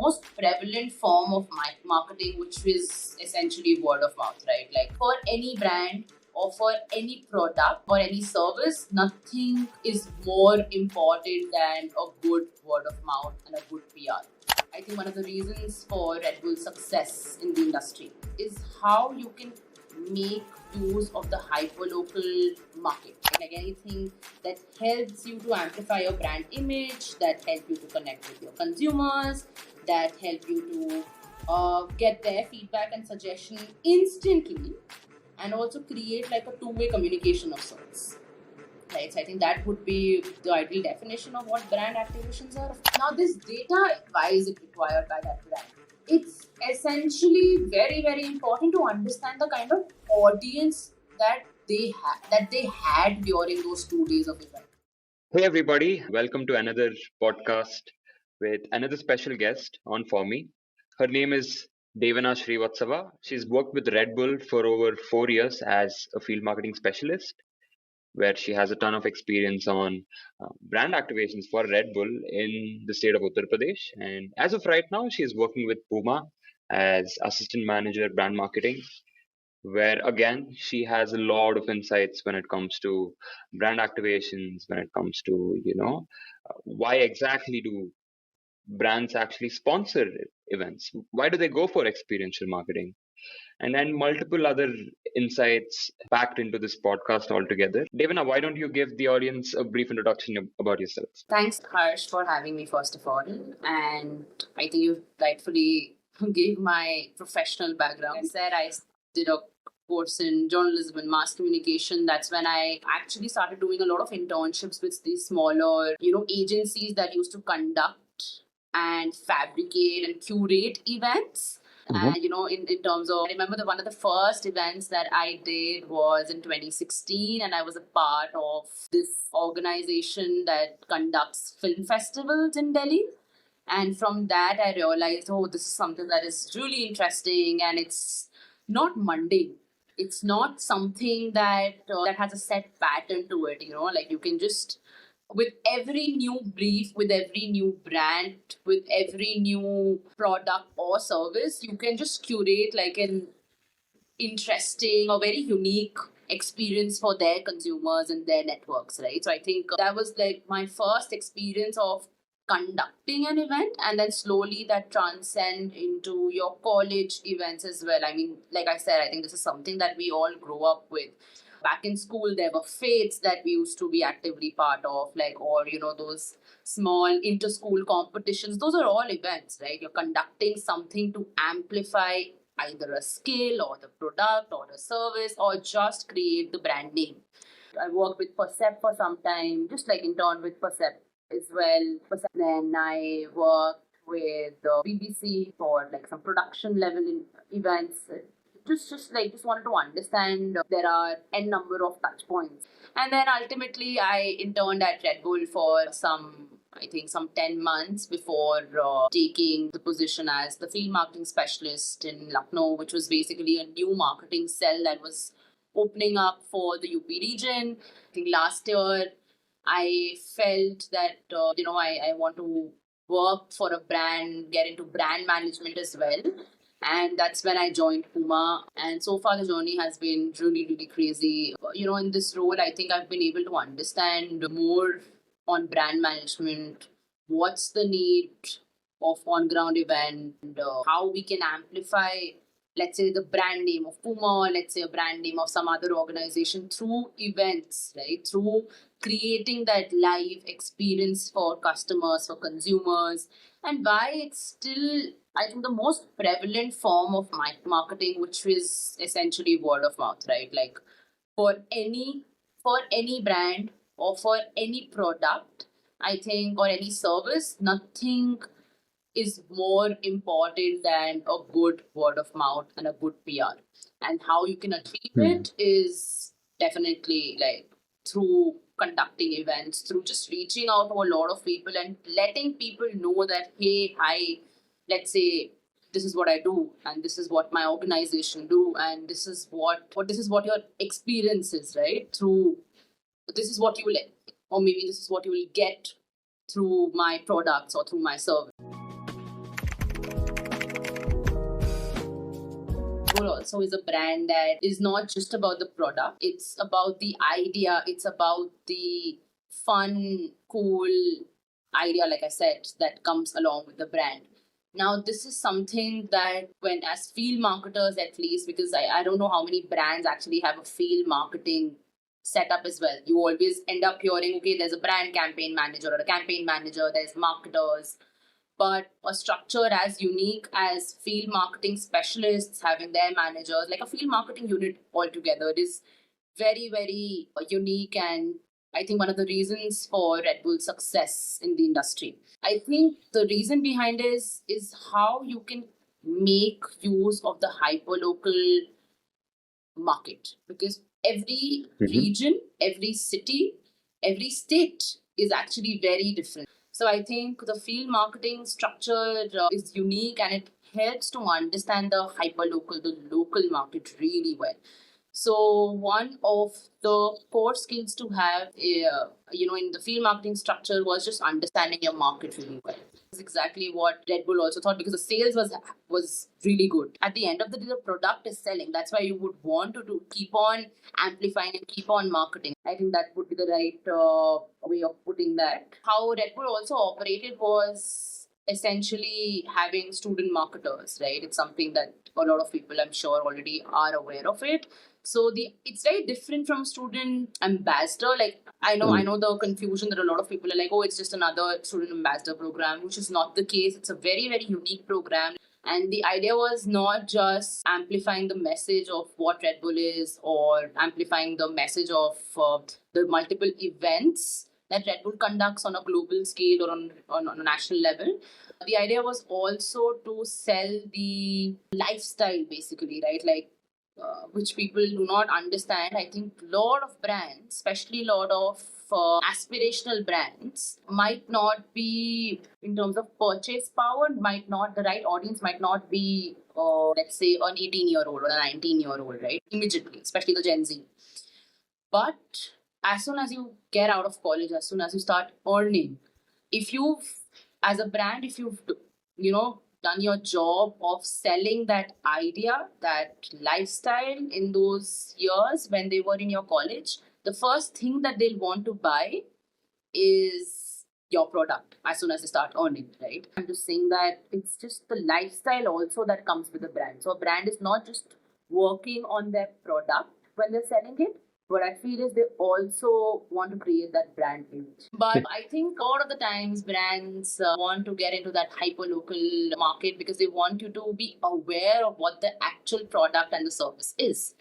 most prevalent form of marketing, which is essentially word of mouth, right? Like for any brand or for any product or any service, nothing is more important than a good word of mouth and a good PR. I think one of the reasons for Red Bull's success in the industry is how you can make use of the hyperlocal market. Like anything that helps you to amplify your brand image, that help you to connect with your consumers, that help you to get their feedback and suggestion instantly, and also create like a two-way communication of sorts. Right, so I think that would be the ideal definition of what brand activations are. Now, this data, why is it required by that brand? It's essentially very, very important to understand the kind of audience that they had during those 2 days of event. Hey everybody, welcome to another podcast with another special guest on for me. Her name is Deviena Srivastava. She's worked with Red Bull for over 4 years as a field marketing specialist, where she has a ton of experience on brand activations for Red Bull in the state of Uttar Pradesh. And as of right now, she is working with Puma as assistant manager brand marketing, where again she has a lot of insights when it comes to brand activations, when it comes to why exactly do brands actually sponsor events, why do they go for experiential marketing, and then multiple other insights packed into this podcast altogether. Devina, why don't you give the audience a brief introduction about yourself? Thanks, Harsh, for having me, first of all. And I think you rightfully gave my professional background. I said I did a course in journalism and mass communication. That's when I actually started doing a lot of internships with these smaller, agencies that used to conduct and fabricate and curate events. And in terms of, I remember one of the first events that I did was in 2016, and I was a part of this organization that conducts film festivals in Delhi. And from that, I realized, oh, this is something that is really interesting, and it's not mundane. It's not something that has a set pattern to it. Like you can just, with every new brief, with every new brand, with every new product or service, you can just curate like an interesting or very unique experience for their consumers and their networks, right? So I think that was like my first experience of conducting an event, and then slowly that transcend into your college events as well. I mean, like I said, I think this is something that we all grow up with. Back in school, there were fates that we used to be actively part of, like, or those small inter-school competitions. Those are all events, right? You're conducting something to amplify either a skill or the product or the service, or just create the brand name. I worked with Percept for some time, just like interned with Percept as well. Then I worked with the BBC for like some production level events. Just wanted to understand there are n number of touch points. And then ultimately I interned at Red Bull for some 10 months before taking the position as the field marketing specialist in Lucknow, which was basically a new marketing cell that was opening up for the UP region. I think last year I felt that I want to work for a brand, get into brand management as well. And that's when I joined Puma. And so far, the journey has been really, really crazy. In this role, I think I've been able to understand more on brand management, what's the need of on-ground event, and how we can amplify, let's say, the brand name of Puma, or let's say a brand name of some other organization through events, right? Through creating that live experience for customers, for consumers, and why it's still, I think, the most prevalent form of marketing, which is essentially word of mouth, right? Like for any brand or for any product, I think, or any service, nothing is more important than a good word of mouth and a good PR. And how you can achieve it is definitely like through conducting events, through just reaching out to a lot of people and letting people know that, hey, hi, let's say this is what I do, and this is what my organization do, and this is what your experience is, right? Through this is what you will, or maybe this is what you will get through my products or through my service. Bull also is a brand that is not just about the product, it's about the idea, it's about the fun, cool idea, like I said, that comes along with the brand. Now, this is something that, when as field marketers at least, because I don't know how many brands actually have a field marketing setup as well. You always end up hearing, okay, there's a brand campaign manager or a campaign manager, there's marketers, but a structure as unique as field marketing specialists having their managers, like a field marketing unit altogether, it is very, very unique, and I think one of the reasons for Red Bull's success in the industry. I think the reason behind is how you can make use of the hyperlocal market, because every region, every city, every state is actually very different. So I think the field marketing structure is unique, and it helps to understand the hyperlocal, the local market really well. So one of the core skills to have, in the field marketing structure was just understanding your market really well. That's exactly what Red Bull also thought, because the sales was really good. At the end of the day, the product is selling. That's why you would want to keep on amplifying and keep on marketing. I think that would be the right way of putting that. How Red Bull also operated was essentially having student marketers, right? It's something that a lot of people, I'm sure, already are aware of it. So it's very different from student ambassador. Like I know the confusion that a lot of people are like, oh, it's just another student ambassador program, which is not the case. It's a very, very unique program. And the idea was not just amplifying the message of what Red Bull is, or amplifying the message of the multiple events that Red Bull conducts on a global scale or on a national level. The idea was also to sell the lifestyle, basically, right? Like, which people do not understand. I think a lot of brands, especially a lot of aspirational brands, might not be, in terms of purchase power, the right audience might not be, let's say, an 18-year-old or a 19-year-old, right? Immediately, especially the Gen Z. But as soon as you get out of college, as soon as you start earning, if you've, as a brand, if you've, done your job of selling that idea, that lifestyle in those years when they were in your college, the first thing that they'll want to buy is your product as soon as they start earning, right? I'm just saying that it's just the lifestyle also that comes with the brand. So a brand is not just working on their product when they're selling it. What I feel is they also want to create that brand image. But I think a lot of the times brands want to get into that hyper-local market because they want you to be aware of what the actual product and the service is,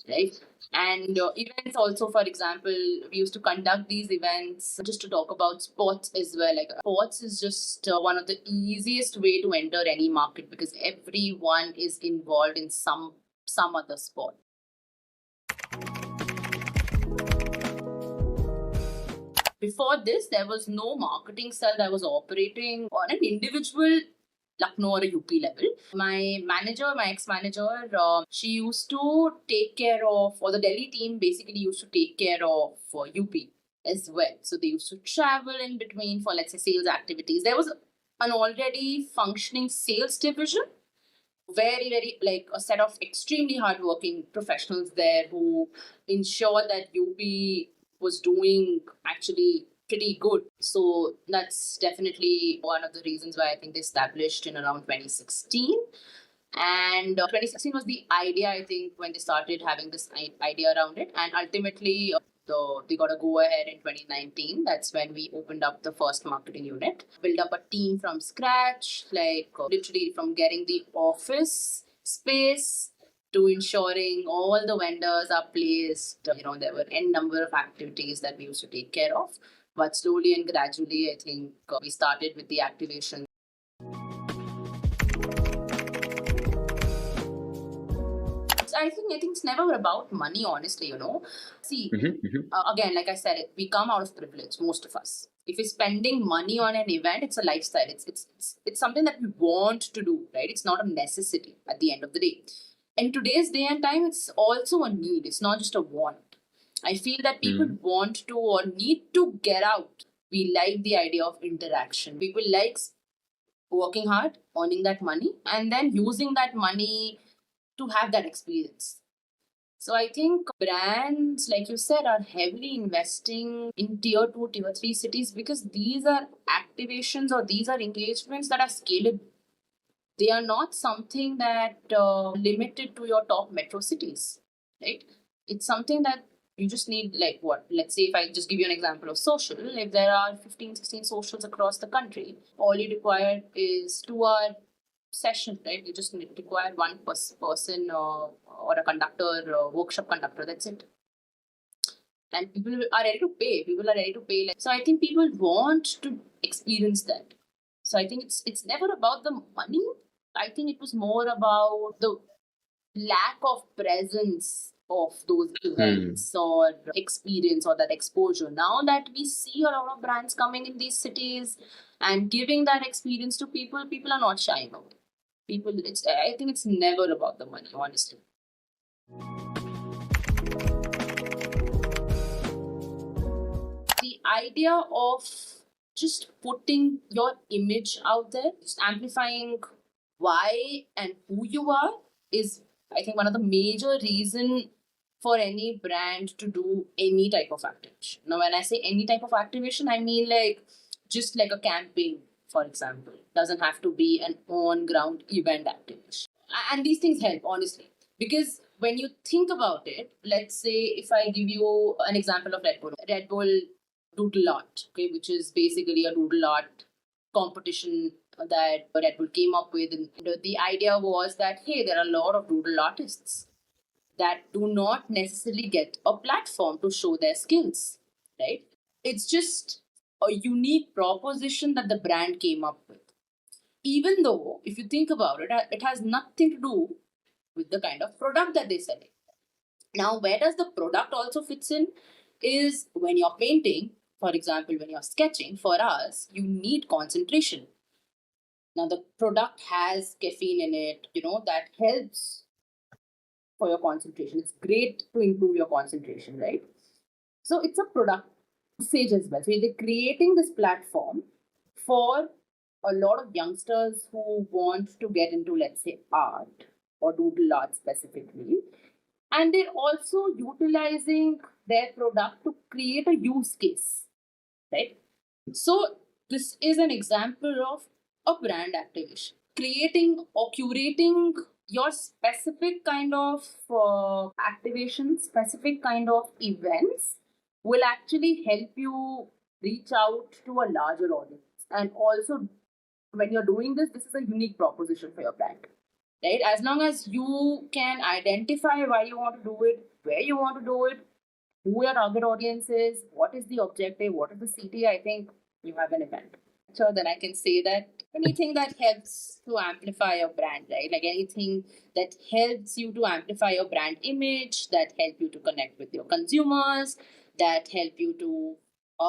right? And events also, for example, we used to conduct these events just to talk about sports as well. Like sports is just one of the easiest way to enter any market, because everyone is involved in some other sport. Before this, there was no marketing cell that was operating on an individual Lucknow or a UP level. My ex-manager, she used to take care of, or the Delhi team basically used to take care of UP as well. So they used to travel in between for, let's say, sales activities. There was an already functioning sales division, very, very, like a set of extremely hardworking professionals there who ensured that UP was doing actually pretty good. So that's definitely one of the reasons why I think they established in around 2016. And 2016 was the idea, I think, when they started having this idea around it. And ultimately, they got a go ahead in 2019. That's when we opened up the first marketing unit, built up a team from scratch, like literally from getting the office space to ensuring all the vendors are placed. There were n number of activities that we used to take care of. But slowly and gradually, I think we started with the activation. I think it's never about money, honestly, See, again, like I said, we come out of privilege, most of us. If you're spending money on an event, it's a lifestyle. It's something that we want to do, right? It's not a necessity at the end of the day. In today's day and time, it's also a need. It's not just a want. I feel that people want to or need to get out. We like the idea of interaction. People like working hard, earning that money, and then using that money to have that experience. So I think brands, like you said, are heavily investing in tier 2, tier 3 cities because these are activations or these are engagements that are scalable. They are not something that limited to your top metro cities, right? It's something that you just need, like what? Let's say if I just give you an example of social, if there are 15, 16 socials across the country, all you require is 2 hour session, right? You just require one person or a conductor, workshop conductor. That's it. And people are ready to pay. People are ready to pay. So I think people want to experience that. So I think it's never about the money. I think it was more about the lack of presence of those events or experience or that exposure. Now that we see a lot of brands coming in these cities and giving that experience to people, people are not shying away. People, I think it's never about the money, honestly. The idea of just putting your image out there, just amplifying why and who you are is, I think, one of the major reason for any brand to do any type of activation. Now, when I say any type of activation, I mean like just like a campaign, for example. Doesn't have to be an on-ground event activation. And these things help, honestly. Because when you think about it, let's say if I give you an example of Red Bull Doodle Art, okay, which is basically a doodle art competition that Red Bull came up with. And the idea was that, hey, there are a lot of doodle artists that do not necessarily get a platform to show their skills, right? It's just a unique proposition that the brand came up with. Even though, if you think about it, it has nothing to do with the kind of product that they sell. Now, where does the product also fits in is when you're painting, for example, when you're sketching, for us, you need concentration. Now, the product has caffeine in it, that helps for your concentration. It's great to improve your concentration, right? So, it's a product usage as well. So, they're creating this platform for a lot of youngsters who want to get into, let's say, art or doodle art specifically. And they're also utilizing their product to create a use case, right? So this is an example of a brand activation, creating or curating your specific kind of activation, specific kind of events will actually help you reach out to a larger audience. And also, when you're doing this, this is a unique proposition for your brand, right? As long as you can identify why you want to do it, where you want to do it, who your target audience is, what is the objective, what is the CT, I think you have an event. So then I can say that anything that helps to amplify your brand, right? Like anything that helps you to amplify your brand image, that help you to connect with your consumers, that help you to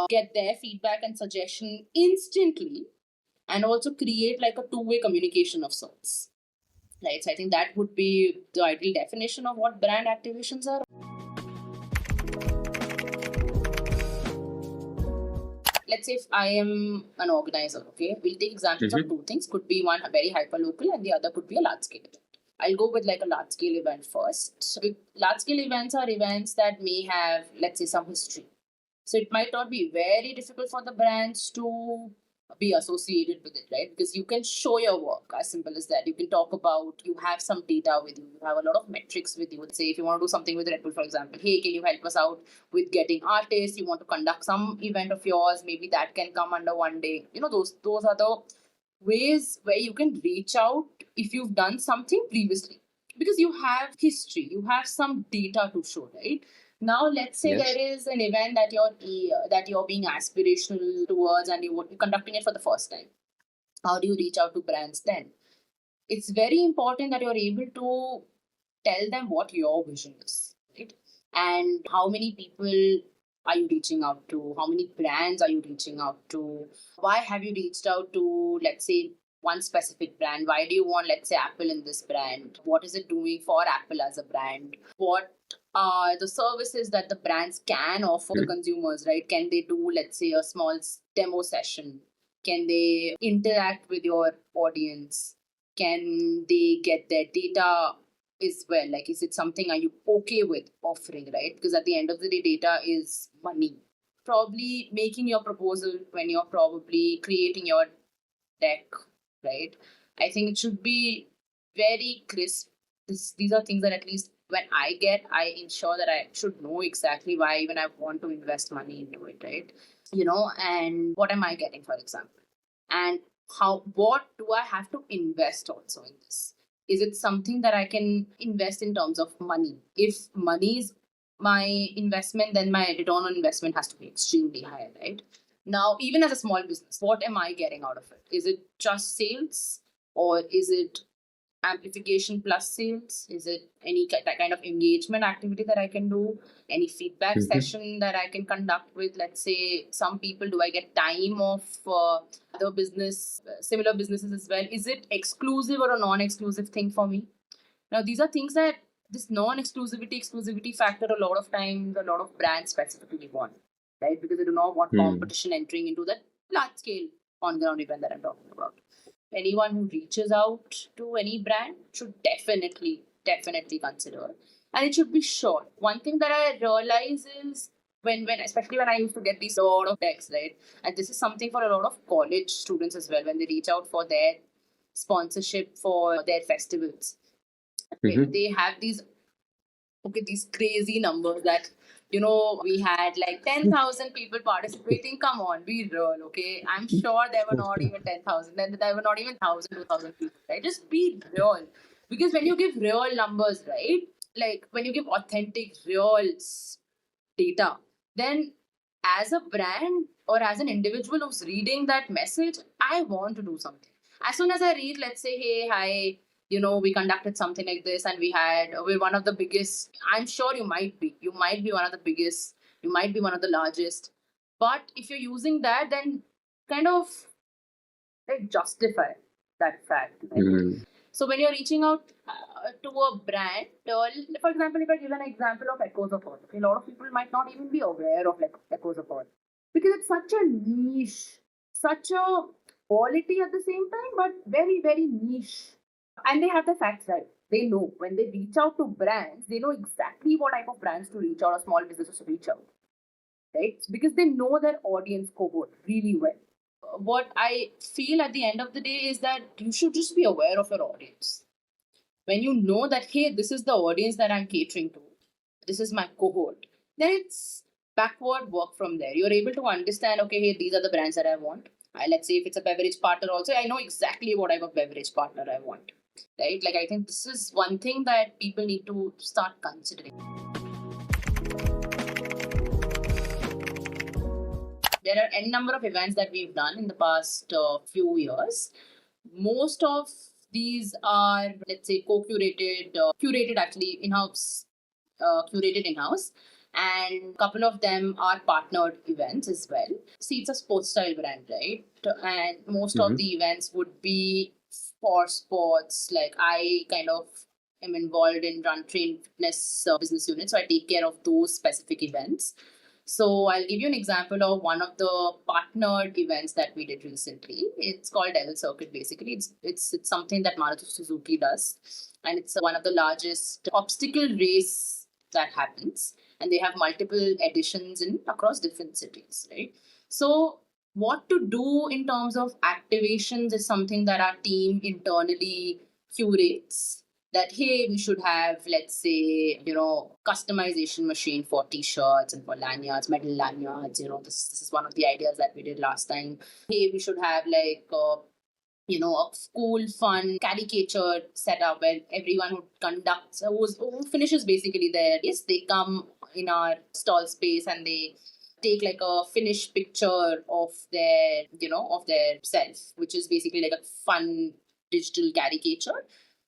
get their feedback and suggestion instantly, and also create like a two-way communication of sorts. Right. So I think that would be the ideal definition of what brand activations are. Let's say if I am an organizer, okay, we'll take examples of two things. Could be one very hyper local and the other could be a large scale event. I'll go with like a large scale event first. So large scale events are events that may have, let's say, some history. So it might not be very difficult for the brands to be associated with it, right? Because you can show your work, as simple as that. You can talk about, you have some data with you, you have a lot of metrics with you. Say if you want to do something with Red Bull, for example, hey, can you help us out with getting artists? You want to conduct some event of yours, maybe that can come under one day. Those are the ways where you can reach out if you've done something previously. Because you have history, you have some data to show, right? Now, let's say there is an event that you're being aspirational towards, and you're conducting it for the first time. How do you reach out to brands then? It's very important that you're able to tell them what your vision is, right? And how many people are you reaching out to? How many brands are you reaching out to? Why have you reached out to, let's say, one specific brand? Why do you want, let's say, Apple in this brand? What is it doing for Apple as a brand? What are the services that the brands can offer the consumers, right? Can they do, let's say, a small demo session? Can they interact with your audience? Can they get their data as well. Like, is it something are you okay with offering, right? Because at the end of the day, data is money. Probably making your proposal when you're probably creating your deck, right? I think it should be very crisp. These are things that at least when I get, I ensure that I should know exactly why even I want to invest money into it, right? And what am I getting, for example? And what do I have to invest also in this? Is it something that I can invest in terms of money? If money is my investment, then my return on investment has to be extremely high, right? Now, even as a small business, what am I getting out of it? Is it just sales, or is it amplification plus sales? Is it any kind of engagement activity that I can do? Any feedback session that I can conduct with, let's say, some people? Do I get time of other business, similar businesses as well? Is it exclusive or a non-exclusive thing for me? Now, these are things that this exclusivity factor, a lot of times, a lot of brands specifically want, right? Because they do not want competition entering into that large scale on ground event that I'm talking about. Anyone who reaches out to any brand should definitely consider, and it should be short. One thing that I realize is when especially when I used to get these lot of decks, right? And this is something for a lot of college students as well, when they reach out for their sponsorship for their festivals. They have these crazy numbers that we had like 10,000 people participating. Come on, be real, okay? I'm sure there were not even 10,000, and there were not even 1,000, 2,000 people, right? Just be real, because when you give real numbers, right, like when you give authentic real data, then as a brand or as an individual who's reading that message, I want to do something. As soon as I read, let's say, hey, hi, we conducted something like this, and we're one of the biggest. I'm sure you might be one of the biggest, you might be one of the largest. But if you're using that, then kind of like justify that fact, right? So when you're reaching out to a brand, for example, if I give an example of Echoes of Earth, okay, a lot of people might not even be aware of like Echoes of Earth, because it's such a niche, such a quality at the same time, but very, very niche. And they have the facts right. They know when they reach out to brands, they know exactly what type of brands to reach out or small businesses to reach out, right? Because they know their audience cohort really well. What I feel at the end of the day is that you should just be aware of your audience. When you know that, hey, this is the audience that I'm catering to, this is my cohort, then it's backward work from there. You're able to understand, okay, hey, these are the brands that I want. Let's say if it's a beverage partner, also, I know exactly what type of beverage partner I want, right? Like, I think this is one thing that people need to start considering. There are n number of events that we've done in the past few years. Most of these are, let's say, curated actually in-house, curated in-house, and a couple of them are partnered events as well. See, it's a sports style brand, right? And most of the events would be for sports. Like, I kind of am involved in run train fitness business unit, so I take care of those specific events. So I'll give you an example of one of the partnered events that we did recently. It's called Devil Circuit. Basically, it's something that Maruti Suzuki does, and it's one of the largest obstacle race that happens. And they have multiple editions in across different cities, right? So what to do in terms of activations is something that our team internally curates, that hey, we should have, let's say, customization machine for t-shirts and for lanyards, metal lanyards. This is one of the ideas that we did last time. Hey, we should have like a school fun caricature setup where everyone who conducts, who finishes basically there, yes, they come in our stall space and they take like a finished picture of their self, which is basically like a fun digital caricature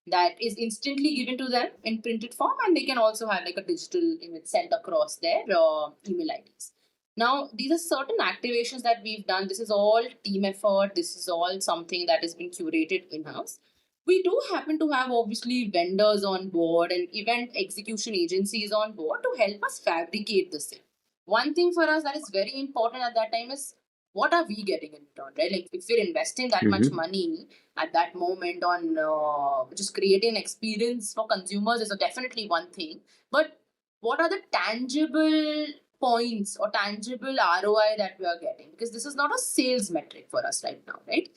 that is instantly given to them in printed form, and they can also have like a digital image sent across their email IDs. Now, these are certain activations that we've done. This is all team effort. This is all something that has been curated in-house. We do happen to have obviously vendors on board and event execution agencies on board to help us fabricate the same. One thing for us that is very important at that time is what are we getting in return, right? Like if we're investing that much money at that moment on just creating an experience for consumers is definitely one thing, but what are the tangible points or tangible ROI that we are getting? Because this is not a sales metric for us right now, right?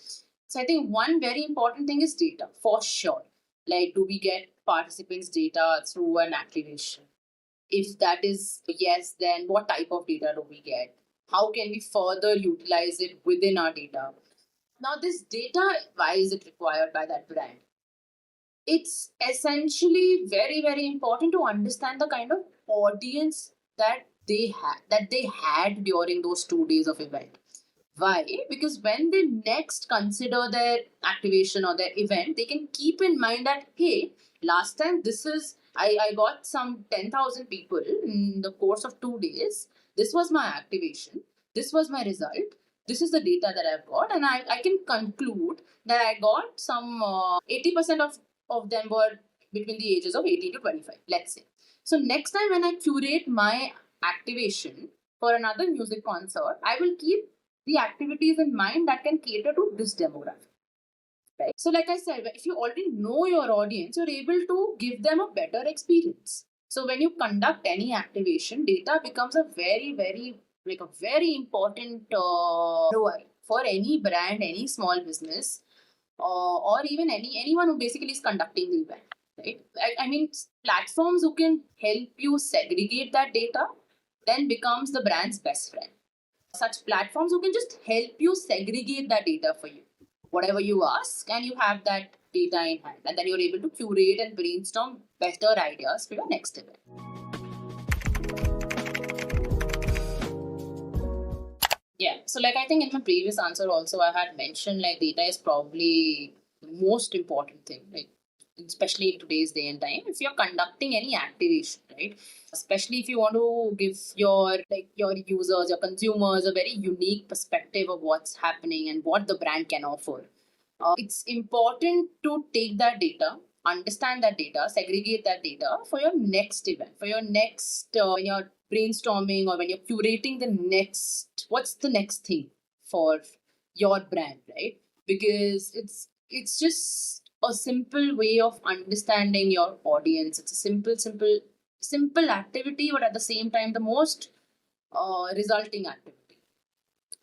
So I think one very important thing is data for sure. Like, do we get participants' data through an activation? If that is yes, then what type of data do we get? How can we further utilize it within our data? Now, this data, why is it required by that brand? It's essentially very, very important to understand the kind of audience that they had during those 2 days of event. Why? Because when they next consider their activation or their event, they can keep in mind that, hey, last time I got some 10,000 people in the course of 2 days. This was my activation. This was my result. This is the data that I've got. And I can conclude that I got some 80% of them were between the ages of 18 to 25, let's say. So next time when I curate my activation for another music concert, I will keep the activities in mind that can cater to this demographic. Right? So, like I said, if you already know your audience, you're able to give them a better experience. So, when you conduct any activation, data becomes a very important ROI for any brand, any small business, or even anyone who basically is conducting the event. Right? I mean, platforms who can help you segregate that data then becomes the brand's best friend. Such platforms who can just help you segregate that data for you. Whatever you ask, and you have that data in hand, and then you're able to curate and brainstorm better ideas for your next event. Yeah. So, like, I think in my previous answer also, I had mentioned like data is probably the most important thing, like especially in today's day and time. If you're conducting any activation, right? Especially if you want to give your users, your consumers a very unique perspective of what's happening and what the brand can offer. It's important to take that data, understand that data, segregate that data for your next event, for your next when you're brainstorming or when you're curating the next, what's the next thing for your brand, right? Because it's just a simple way of understanding your audience. It's a simple activity, but at the same time the most resulting activity,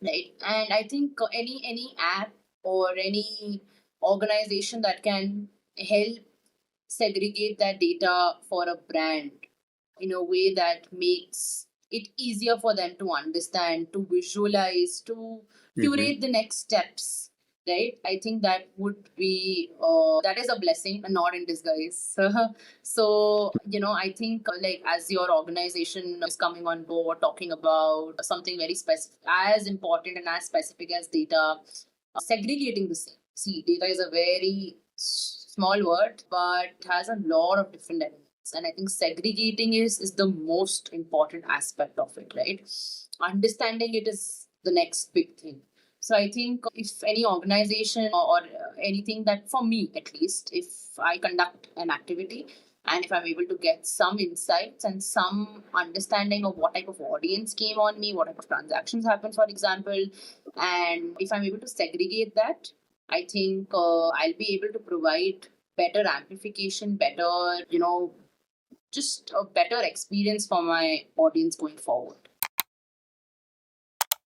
right? And I think any app or any organization that can help segregate that data for a brand in a way that makes it easier for them to understand, to visualize, to curate the next steps, right? I think that would be that is a blessing, a not in disguise. So I think like as your organization is coming on board talking about something very specific, as important and as specific as data, segregating the same. See, data is a very small word, but has a lot of different elements. And I think segregating is the most important aspect of it, right? Understanding it is the next big thing. So I think if any organization or anything that, for me at least, if I conduct an activity and if I'm able to get some insights and some understanding of what type of audience came on me, what type of transactions happen, for example, and if I'm able to segregate that, I think I'll be able to provide better amplification, better, just a better experience for my audience going forward.